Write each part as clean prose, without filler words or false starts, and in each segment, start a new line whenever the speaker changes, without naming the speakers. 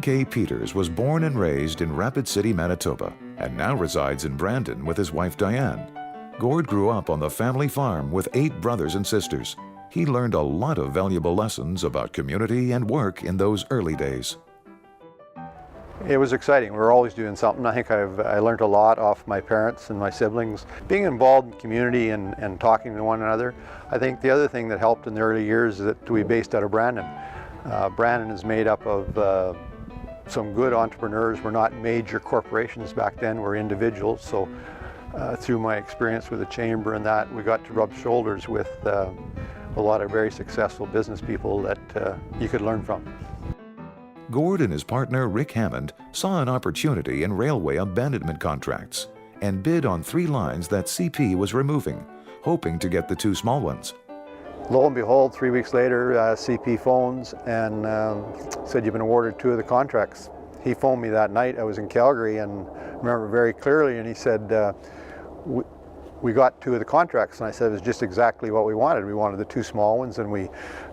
K. Peters was born and raised in Rapid City, Manitoba, and now resides in Brandon with his wife Diane. Gord grew up on the family farm with 8 brothers and sisters. He learned a lot of valuable lessons about community and work in those early days.
It was exciting. We were always doing something. I think I learned a lot off my parents and my siblings. Being involved in community and talking to one another. I think the other thing that helped in the early years is that we based out of Brandon. Brandon is made up of some good entrepreneurs. We're not major corporations back then, we're individuals. So through my experience with the chamber and that, we got to rub shoulders with a lot of very successful business people that you could learn from.
Gord and his partner Rick Hammond saw an opportunity in railway abandonment contracts and bid on 3 lines that CP was removing, hoping to get the 2 small ones.
Lo and behold, 3 weeks later, CP phones and said, "You've been awarded 2 of the contracts." He phoned me that night. I was in Calgary and remember very clearly, and he said, we got 2 of the contracts, and I said it was just exactly what we wanted. We wanted the 2 small ones, and we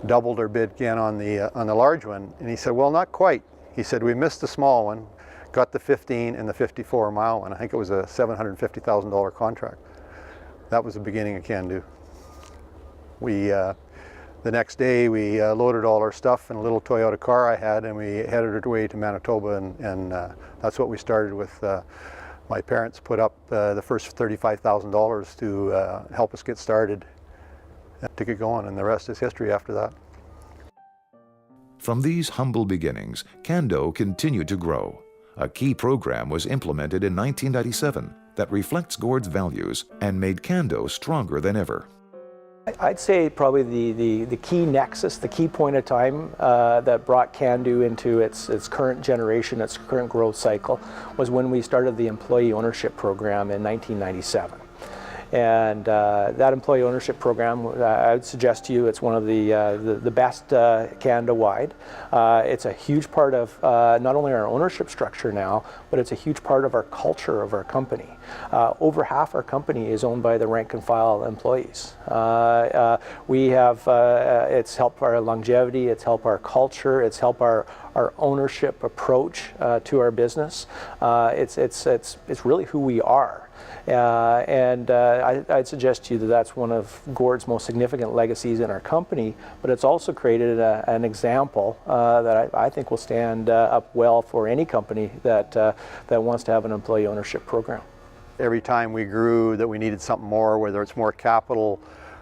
doubled our bid again on the large one. And he said, "Well, not quite." He said, "We missed the small one, got the 15 and the 54-mile one." I think it was a $750,000 contract. That was the beginning of Can Do. The next day we loaded all our stuff in a little Toyota car I had, and we headed our way to Manitoba, and that's what we started with. My parents put up the first $35,000 to help us get started to get going, and the rest is history after that.
From these humble beginnings, Can Do continued to grow. A key program was implemented in 1997 that reflects Gord's values and made Can Do stronger than ever.
I'd say probably the key nexus, the key point of time that brought Can Do into its current generation, its current growth cycle, was when we started the employee ownership program in 1997. And that employee ownership program, I would suggest to you, it's one of the best Canada-wide. It's a huge part of not only our ownership structure now, but it's a huge part of our culture of our company. Over half our company is owned by the rank and file employees. We have, it's helped our longevity, it's helped our culture, it's helped our ownership approach to our business. It's really who we are. I'd suggest to you that that's one of Gord's most significant legacies in our company, but it's also created an example that I think will stand up well for any company that wants to have an employee ownership program.
Every time we grew that we needed something more, whether it's more capital,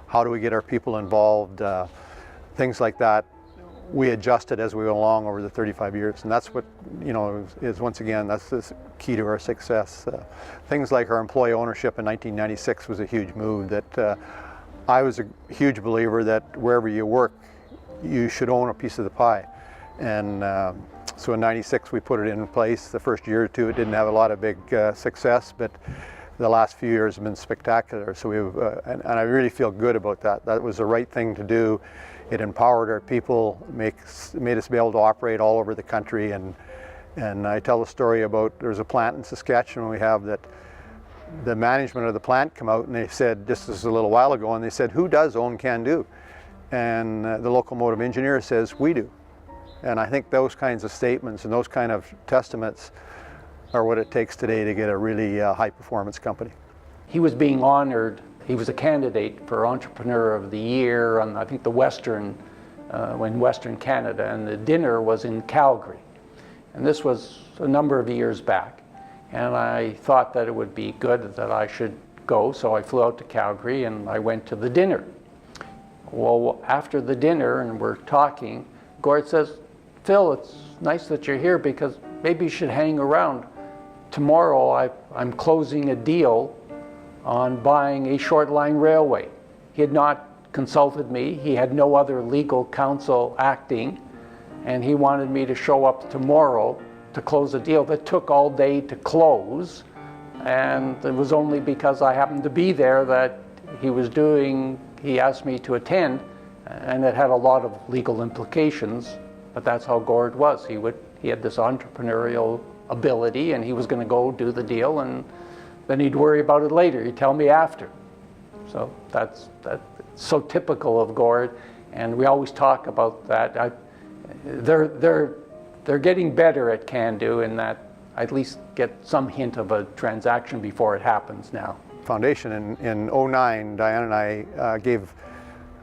how do we get our people involved, things like that, we adjusted as we went along over the 35 years, and that's what, you know, is once again, that's the key to our success. Things like our employee ownership in 1996 was a huge move that I was a huge believer that wherever you work, you should own a piece of the pie. And so in 96 we put it in place. The first year or two it didn't have a lot of big success, but the last few years have been spectacular. So and I really feel good about that. That was the right thing to do. It empowered our people, made us be able to operate all over the country. And I tell a story about, there's a plant in Saskatchewan we have that the management of the plant come out and they said, just this a little while ago, and they said, "Who does own Can Do?" And the locomotive engineer says, "We do." And I think those kinds of statements and those kind of testaments are what it takes today to get a really high performance company.
He was being honored. He was a candidate for Entrepreneur of the Year on, I think, the Western, in Western Canada, and the dinner was in Calgary. And this was a number of years back. And I thought that it would be good that I should go, so I flew out to Calgary and I went to the dinner. Well, after the dinner, and we're talking, Gord says, "Phil, it's nice that you're here because maybe you should hang around. Tomorrow I'm closing a deal on buying a short line railway." He had not consulted me. He had no other legal counsel acting, and he wanted me to show up tomorrow to close a deal that took all day to close. And it was only because I happened to be there that he asked me to attend, and it had a lot of legal implications, but that's how Gord was. He had this entrepreneurial ability, and he was going to go do the deal, and then he'd worry about it later. He'd tell me after. So that's so typical of Gord, and we always talk about that. They're they're getting better at can-do in that I at least get some hint of a transaction before it happens now.
Foundation in 09, Diane and I gave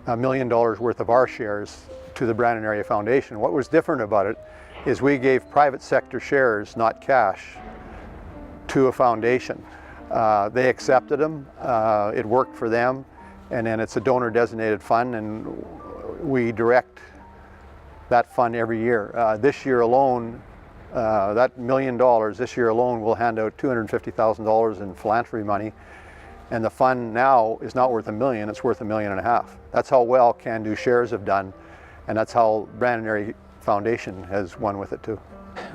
$1 million worth of our shares to the Brandon Area Foundation. What was different about it is we gave private sector shares, not cash, to a foundation. They accepted them, it worked for them, and then it's a donor designated fund, and we direct that fund every year. This year alone, that $1 million, this year alone, we'll hand out $250,000 in philanthropy money, and the fund now is not worth $1 million, it's worth $1.5 million. That's how well Can-Do Shares have done, and that's how Brandon Area Foundation has won with it too.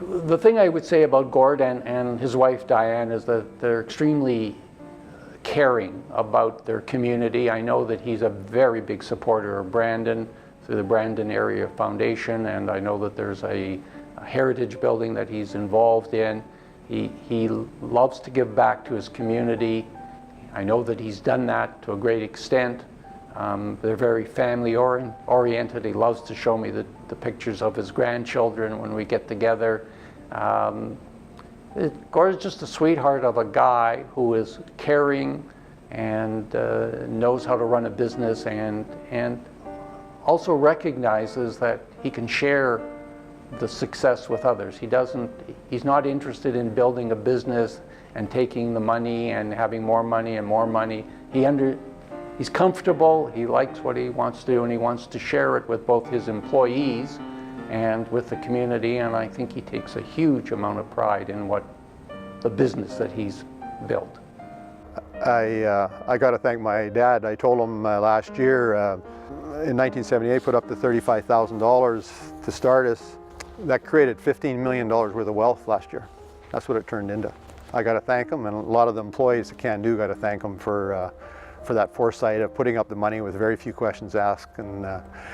The thing I would say about Gord and his wife Diane is that they're extremely caring about their community. I know that he's a very big supporter of Brandon through the Brandon Area Foundation, and I know that there's a heritage building that he's involved in. He loves to give back to his community. I know that he's done that to a great extent. They're very family oriented. He loves to show me the pictures of his grandchildren when we get together. Gord is just a sweetheart of a guy who is caring and knows how to run a business, and also recognizes that he can share the success with others. He's not interested in building a business and taking the money and having more money and more money. He's comfortable, he likes what he wants to do, and he wants to share it with both his employees and with the community, and I think he takes a huge amount of pride in the business that he's built.
I got to thank my dad. I told him last year, in 1978, put up the $35,000 to start us. That created $15 million worth of wealth last year. That's what it turned into. I got to thank him, and a lot of the employees at Can-Do got to thank him for that foresight of putting up the money with very few questions asked. And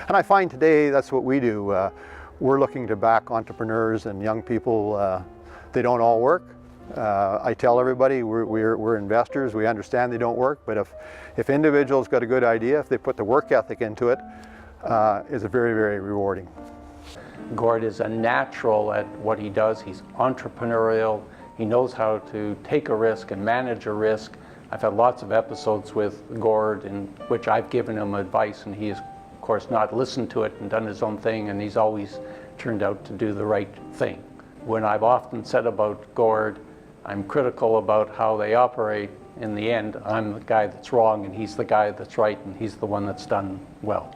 I find today that's what we do. We're looking to back entrepreneurs and young people. They don't all work. I tell everybody we're investors. We understand they don't work, but if individuals got a good idea, if they put the work ethic into it, it's very, very rewarding.
Gord is a natural at what he does. He's entrepreneurial. He knows how to take a risk and manage a risk. I've had lots of episodes with Gord in which I've given him advice, and he has, of course, not listened to it and done his own thing, and he's always turned out to do the right thing. When I've often said about Gord, I'm critical about how they operate, in the end, I'm the guy that's wrong, and he's the guy that's right, and he's the one that's done well.